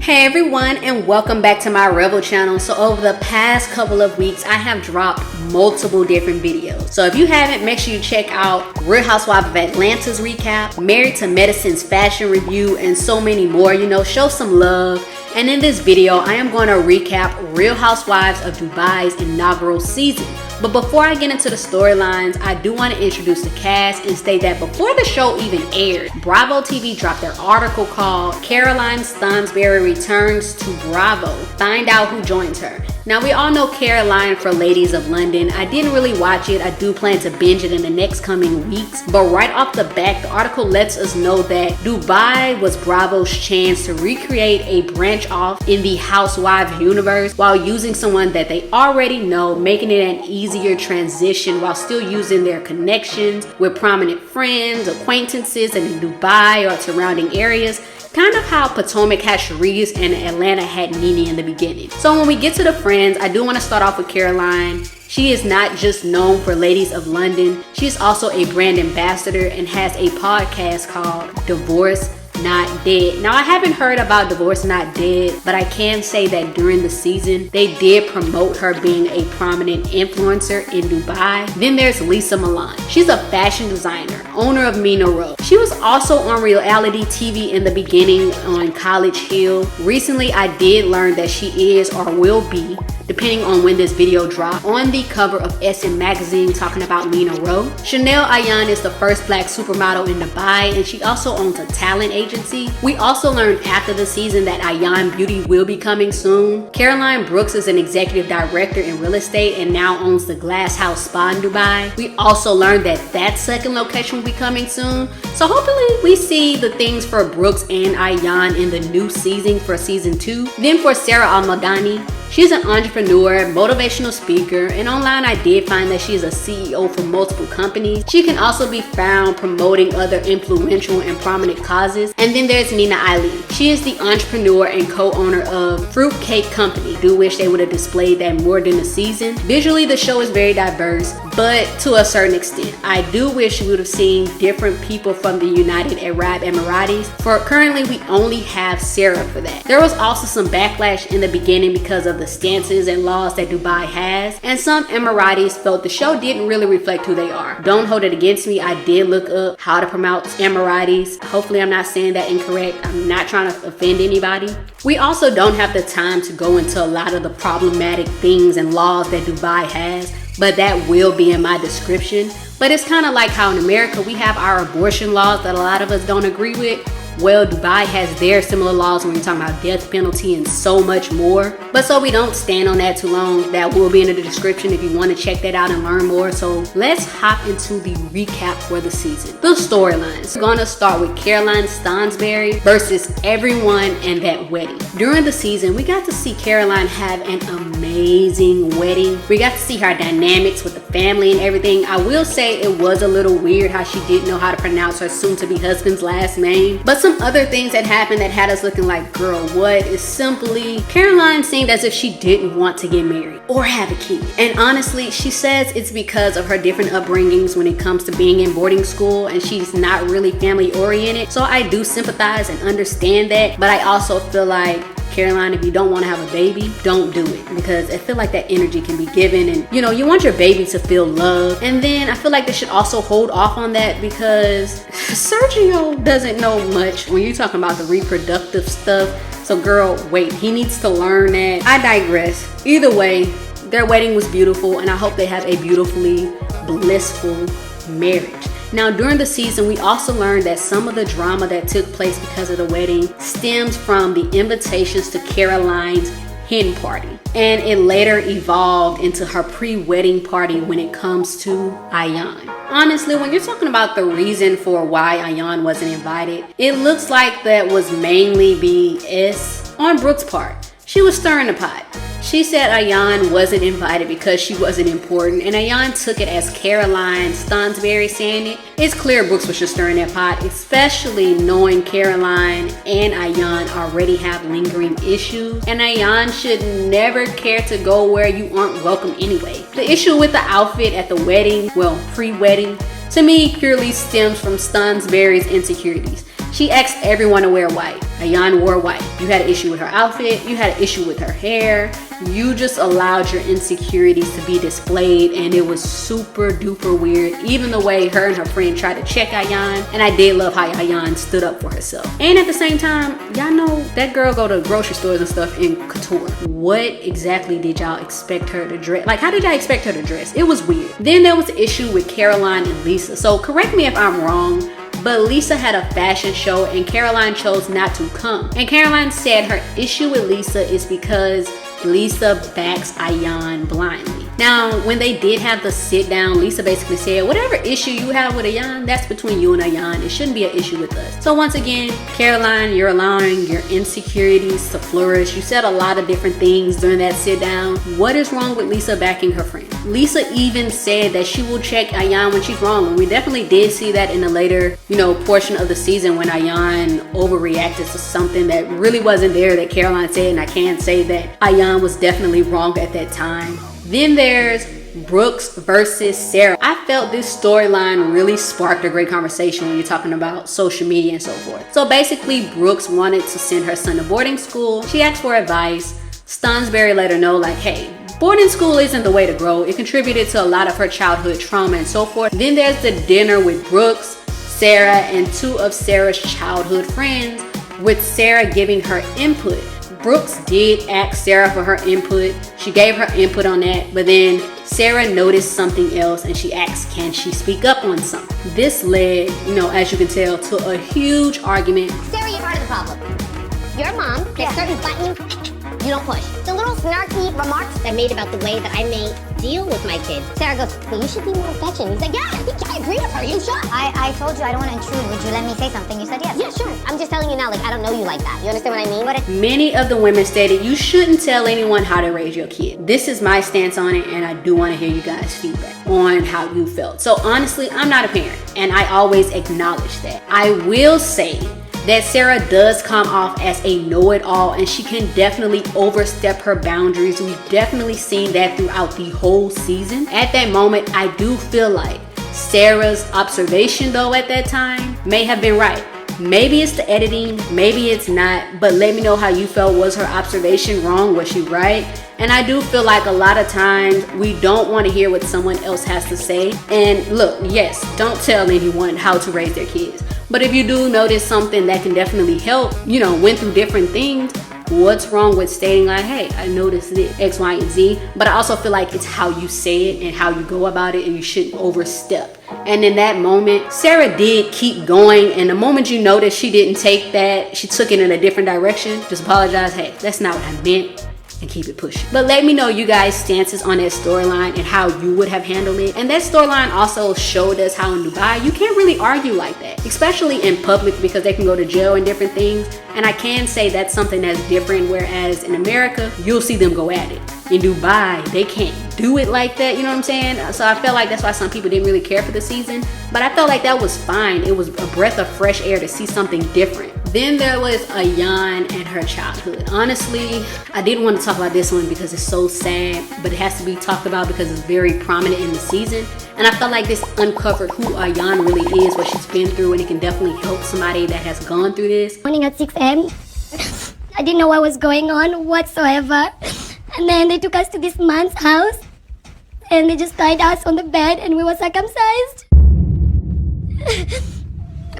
Hey everyone, and welcome back to my Rebel channel. So over the past couple of weeks, I have dropped multiple different videos. So if you haven't, make sure you check out Real Housewives of Atlanta's recap, Married to Medicine's fashion review, and so many more. Show some love. And in this video, I am going to recap Real Housewives of Dubai's inaugural season. But before I get into the storylines, I do want to introduce the cast and state that before the show even aired, Bravo TV dropped their article called Caroline Stansberry Returns to Bravo. Find out who joins her. Now, we all know Caroline for Ladies of London. I didn't really watch it. I do plan to binge it in the next coming weeks. But right off the bat, the article lets us know that Dubai was Bravo's chance to recreate a branch off in the Housewives universe while using someone that they already know, making it an easier transition while still using their connections with prominent friends, acquaintances in Dubai or surrounding areas. Kind of how Potomac had Sharice and Atlanta had Nene in the beginning. So when we get to the friends, I do want to start off with Caroline. She is not just known for Ladies of London. She's also a brand ambassador and has a podcast called Divorce Not Dead. Now, I haven't heard about Divorce Not Dead, but I can say that during the season, they did promote her being a prominent influencer in Dubai. Then there's Lisa Milan. She's a fashion designer, owner of Mina Row. She was also on reality TV in the beginning on College Hill. Recently, I did learn that she is or will be, depending on when this video drops, on the cover of SZN magazine talking about Mina Row. Chanel Ayan is the first black supermodel in Dubai, and she also owns a talent agency. We also learned after the season that Ayan Beauty will be coming soon. Caroline Brooks is an executive director in real estate and now owns the Glass House Spa in Dubai. We also learned that that second location will be coming soon. So hopefully we see the things for Brooks and Ayan in the new season for season 2. Then for Sarah Al-Madani, she's an entrepreneur, motivational speaker, and online I did find that she's a CEO for multiple companies. She can also be found promoting other influential and prominent causes. And then there's Nina Ali. She is the entrepreneur and co-owner of Fruit Cake Company. I do wish they would have displayed that more than the season. Visually, the show is very diverse, but to a certain extent. I do wish we would have seen different people from the United Arab Emiratis. For currently, we only have Sarah for that. There was also some backlash in the beginning because of the stances and laws that Dubai has, and some Emiratis felt the show didn't really reflect who they are. Don't hold it against me. I did look up how to pronounce Emiratis. Hopefully I'm not saying that incorrect. I'm not trying to offend anybody. We also don't have the time to go into a lot of the problematic things and laws that Dubai has, but that will be in my description. But it's kind of like how in America we have our abortion laws that a lot of us don't agree with. Well, Dubai has their similar laws when we're talking about death penalty and so much more. But so we don't stand on that too long, that will be in the description if you want to check that out and learn more. So let's hop into the recap for the season. The storylines. We're going to start with Caroline Stansberry versus everyone and that wedding. During the season, we got to see Caroline have an amazing wedding. We got to see her dynamics with the family and everything. I will say it was a little weird how she didn't know how to pronounce her soon-to-be husband's last name. But some other things that happened that had us looking like, girl, what? Is simply Caroline seemed as if she didn't want to get married or have a kid. And honestly, she says it's because of her different upbringings when it comes to being in boarding school, and she's not really family oriented. So I do sympathize and understand that, but I also feel like, Caroline, if you don't want to have a baby, don't do it, because I feel like that energy can be given, and you want your baby to feel love. And then I feel like they should also hold off on that, because Sergio doesn't know much when you're talking about the reproductive stuff. So girl, wait, he needs to learn that. I digress. Either way, their wedding was beautiful, and I hope they have a beautifully blissful marriage. Now, during the season, we also learned that some of the drama that took place because of the wedding stems from the invitations to Caroline's hen party. And it later evolved into her pre-wedding party when it comes to Ayan. Honestly, when you're talking about the reason for why Ayan wasn't invited, it looks like that was mainly BS on Brooke's part. She was stirring the pot. She said Ayan wasn't invited because she wasn't important, and Ayan took it as Caroline Stansberry saying it. It's clear Brooks was just stirring that pot, especially knowing Caroline and Ayan already have lingering issues, and Ayan should never care to go where you aren't welcome anyway. The issue with the outfit at the wedding, well, pre-wedding, to me purely stems from Stansberry's insecurities. She asked everyone to wear white. Ayan wore white. You had an issue with her outfit. You had an issue with her hair. You just allowed your insecurities to be displayed, and it was super duper weird. Even the way her and her friend tried to check Ayan, and I did love how Ayan stood up for herself. And at the same time, y'all know that girl go to grocery stores and stuff in couture. What exactly did y'all expect her to dress? Like, how did y'all expect her to dress? It was weird. Then there was the issue with Caroline and Lisa. So correct me if I'm wrong, but Lisa had a fashion show and Caroline chose not to come. And Caroline said her issue with Lisa is because Lisa backs Ayan blindly. Now, when they did have the sit down, Lisa basically said, whatever issue you have with Ayan, that's between you and Ayan. It shouldn't be an issue with us. So once again, Caroline, you're allowing your insecurities to flourish. You said a lot of different things during that sit down. What is wrong with Lisa backing her friend? Lisa even said that she will check Ayan when she's wrong. And we definitely did see that in the later, portion of the season when Ayan overreacted to something that really wasn't there that Caroline said. And I can say that Ayan was definitely wrong at that time. Then there's Brooks versus Sarah. I felt this storyline really sparked a great conversation when you're talking about social media and so forth. So basically, Brooks wanted to send her son to boarding school. She asked for advice. Stansberry let her know, like, hey, boarding school isn't the way to grow. It contributed to a lot of her childhood trauma and so forth. Then there's the dinner with Brooks, Sarah, and two of Sarah's childhood friends, with Sarah giving her input. Brooks did ask Sarah for her input. She gave her input on that, but then Sarah noticed something else and she asked, can she speak up on something? This led, as you can tell, to a huge argument. Sarah, you're part of the problem. Your mom, there's certain buttons you don't push. The little snarky remarks I made about the way that I may deal with my kids. Sarah goes, well, you should be more affectionate. He's like, yeah, I agree with her. You should. I told you I don't want to intrude. Would you let me say something? You said yes. Yeah, sure. I'm just telling you now, I don't know you like that. You understand what I mean? Many of the women stated you shouldn't tell anyone how to raise your kid. This is my stance on it, and I do want to hear you guys' feedback on how you felt. So honestly, I'm not a parent, and I always acknowledge that. I will say that Sarah does come off as a know-it-all, and she can definitely overstep her boundaries. We've definitely seen that throughout the whole season. At that moment, I do feel like Sarah's observation, though, at that time may have been right. Maybe it's the editing, maybe it's not, but let me know how you felt. Was her observation wrong? Was she right? And I do feel like a lot of times we don't want to hear what someone else has to say. And look, yes, don't tell anyone how to raise their kids. But if you do notice something that can definitely help, went through different things, what's wrong with stating like, hey, I noticed this, X, Y, and Z. But I also feel like it's how you say it and how you go about it, and you shouldn't overstep. And in that moment, Sarah did keep going. And the moment you notice she didn't take that, she took it in a different direction, just apologize. Hey, that's not what I meant. And keep it pushing. But let me know you guys' stances on that storyline and how you would have handled it. And that storyline also showed us how in Dubai you can't really argue like that, especially in public, because they can go to jail and different things. And I can say that's something that's different, whereas in America you'll see them go at it. In Dubai they can't do it like that, you know what I'm saying? So I felt like that's why some people didn't really care for the season, but I felt like that was fine. It was a breath of fresh air to see something different. Then there was Ayan and her childhood. Honestly, I didn't want to talk about this one because it's so sad, but it has to be talked about because it's very prominent in the season. And I felt like this uncovered who Ayan really is, what she's been through, and it can definitely help somebody that has gone through this. Morning at 6 a.m. I didn't know what was going on whatsoever. And then they took us to this man's house and they just tied us on the bed and we were circumcised.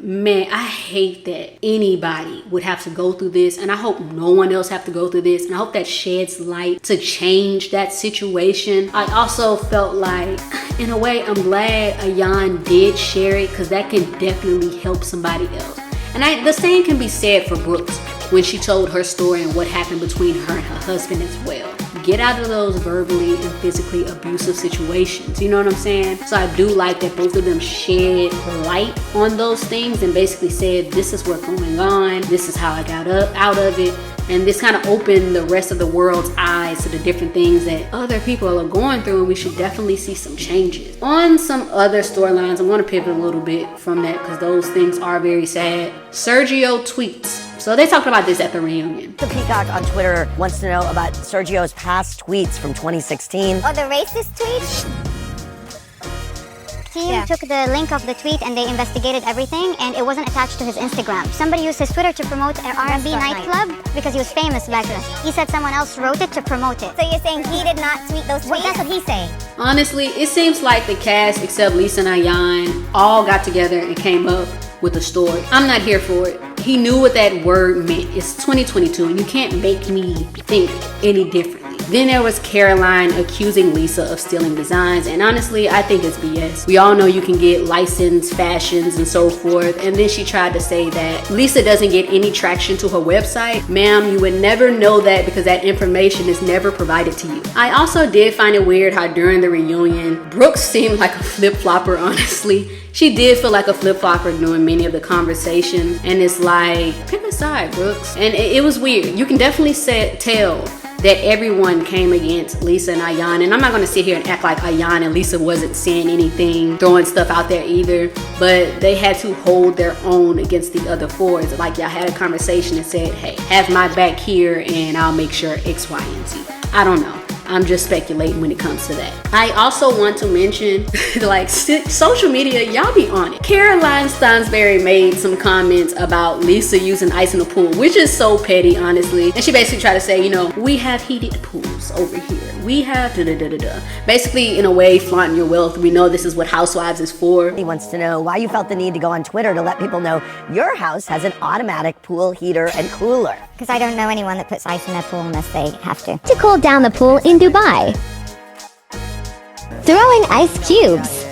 Man, I hate that anybody would have to go through this, and I hope no one else have to go through this, and I hope that sheds light to change that situation. I also felt like, in a way, I'm glad Ayan did share it, because that can definitely help somebody else. And the same can be said for Brooks when she told her story and what happened between her and her husband as well. Get out of those verbally and physically abusive situations, you know what I'm saying? So I do like that both of them shed light on those things and basically said, this is what's going on, this is how I got out of it. And this kind of opened the rest of the world's eyes to the different things that other people are going through, and we should definitely see some changes. On some other storylines, I'm going to pivot a little bit from that because those things are very sad. Sergio tweets. So they talked about this at the reunion. The Peacock on Twitter wants to know about Sergio's past tweets from 2016. Oh, the racist tweets? team took the link of the tweet and they investigated everything, and it wasn't attached to his Instagram. Somebody used his Twitter to promote an R&B nightclub because he was famous back then. He said someone else wrote it to promote it. So you're saying he did not tweet those tweets? Well, that's what he's saying. Honestly, it seems like the cast, except Lisa and Ayan, all got together and came up with a story. I'm not here for it. He knew what that word meant. It's 2022 and you can't make me think any differently. Then there was Caroline accusing Lisa of stealing designs, and honestly, I think it's BS. We all know you can get licensed fashions and so forth, and then she tried to say that Lisa doesn't get any traction to her website. Ma'am, you would never know that because that information is never provided to you. I also did find it weird how during the reunion, Brooks seemed like a flip-flopper, honestly. She did feel like a flip-flopper during many of the conversations, and it's like, pick a side, Brooks. And it was weird. You can definitely tell that everyone came against Lisa and Ayan, and I'm not gonna sit here and act like Ayan and Lisa wasn't saying anything, throwing stuff out there either, but they had to hold their own against the other fours. Like y'all had a conversation and said, hey, have my back here and I'll make sure X, Y, and Z. I don't know. I'm just speculating when it comes to that. I also want to mention, like, social media, y'all be on it. Caroline Stansberry made some comments about Lisa using ice in the pool, which is so petty, honestly. And she basically tried to say, you know, we have heated pools over here. We have da-da-da-da-da. Basically, in a way, flaunting your wealth. We know this is what Housewives is for. He wants to know why you felt the need to go on Twitter to let people know your house has an automatic pool heater and cooler. Because I don't know anyone that puts ice in their pool unless they have to. To cool down the pool in Dubai. Throwing ice cubes.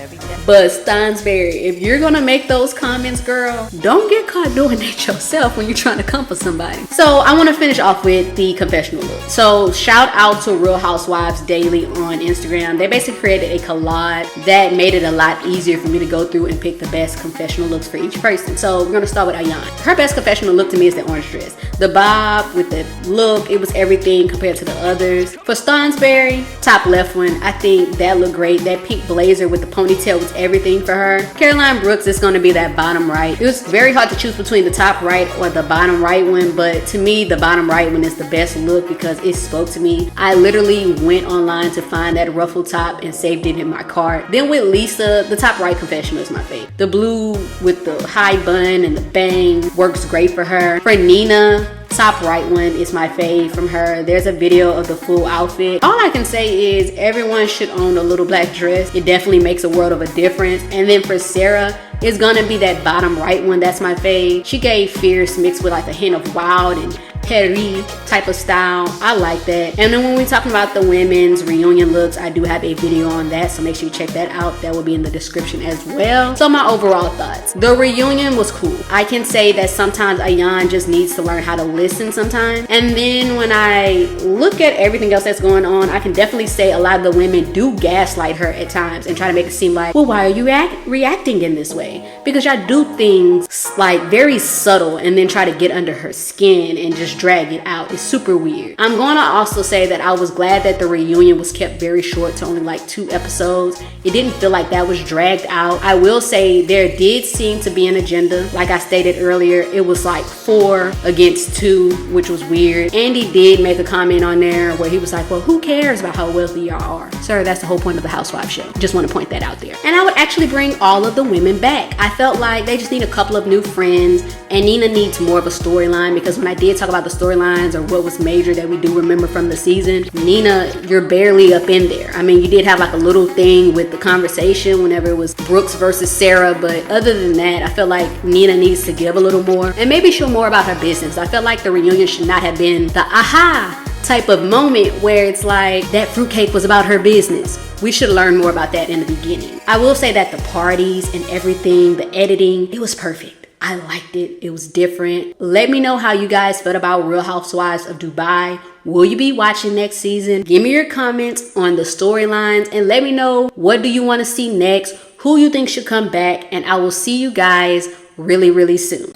But Stansberry, if you're gonna make those comments, girl, don't get caught doing that yourself when you're trying to comfort somebody. So I want to finish off with the confessional look. So shout out to Real Housewives Daily on Instagram. They basically created a collage that made it a lot easier for me to go through and pick the best confessional looks for each person. So we're gonna start with Ayan. Her best confessional look to me is the orange dress. The bob with the look, it was everything compared to the others. For Stansberry, top left one, I think that looked great. That pink blazer with the ponytail was everything for her. Caroline Brooks is going to be that bottom right. It was very hard to choose between the top right or the bottom right one, but to me the bottom right one is the best look because it spoke to me. I literally went online to find that ruffle top and saved it in my cart. Then with Lisa, the top right confessional is my favorite. The blue with the high bun and the bang works great for her. For Nina, top right one is my fave from her. There's a video of the full outfit. All I can say is everyone should own a little black dress. It definitely makes a world of a difference. And then for Sarah, it's gonna be that bottom right one. That's my fave. She gave fierce mixed with like a hint of wild and Perry type of style. I like that. And then when we're talking about the women's reunion looks, I do have a video on that, so make sure you check that out. That will be in the description as well. So my overall thoughts. The reunion was cool. I can say that sometimes Ayan just needs to learn how to listen sometimes. And then when I look at everything else that's going on, I can definitely say a lot of the women do gaslight her at times and try to make it seem like, well, why are you reacting in this way? Because y'all do things like very subtle and then try to get under her skin and just drag it out. It's super weird. I'm gonna also say that I was glad that the reunion was kept very short to only like 2 episodes. It didn't feel like that was dragged out. I will say there did seem to be an agenda. Like I stated earlier, it was like 4 against 2, which was weird. Andy did make a comment on there where he was like, well, who cares about how wealthy y'all are? Sir, that's the whole point of the Housewives show. Just want to point that out there. And I would actually bring all of the women back. I felt like they just need a couple of new friends, and Nina needs more of a storyline, because when I did talk about the storylines or what was major that we do remember from the season, Nina, you're barely up in there. I mean, you did have like a little thing with the conversation whenever it was Brooks versus Sarah, but other than that, I feel like Nina needs to give a little more and maybe show more about her business. I felt like the reunion should not have been the aha type of moment where it's like that fruitcake was about her business. We should learn more about that in the beginning. I will say that the parties and everything, the editing, it was perfect. I liked it. It was different. Let me know how you guys felt about Real Housewives of Dubai. Will you be watching next season? Give me your comments on the storylines and let me know, what do you want to see next? Who you think should come back? And I will see you guys really, really soon.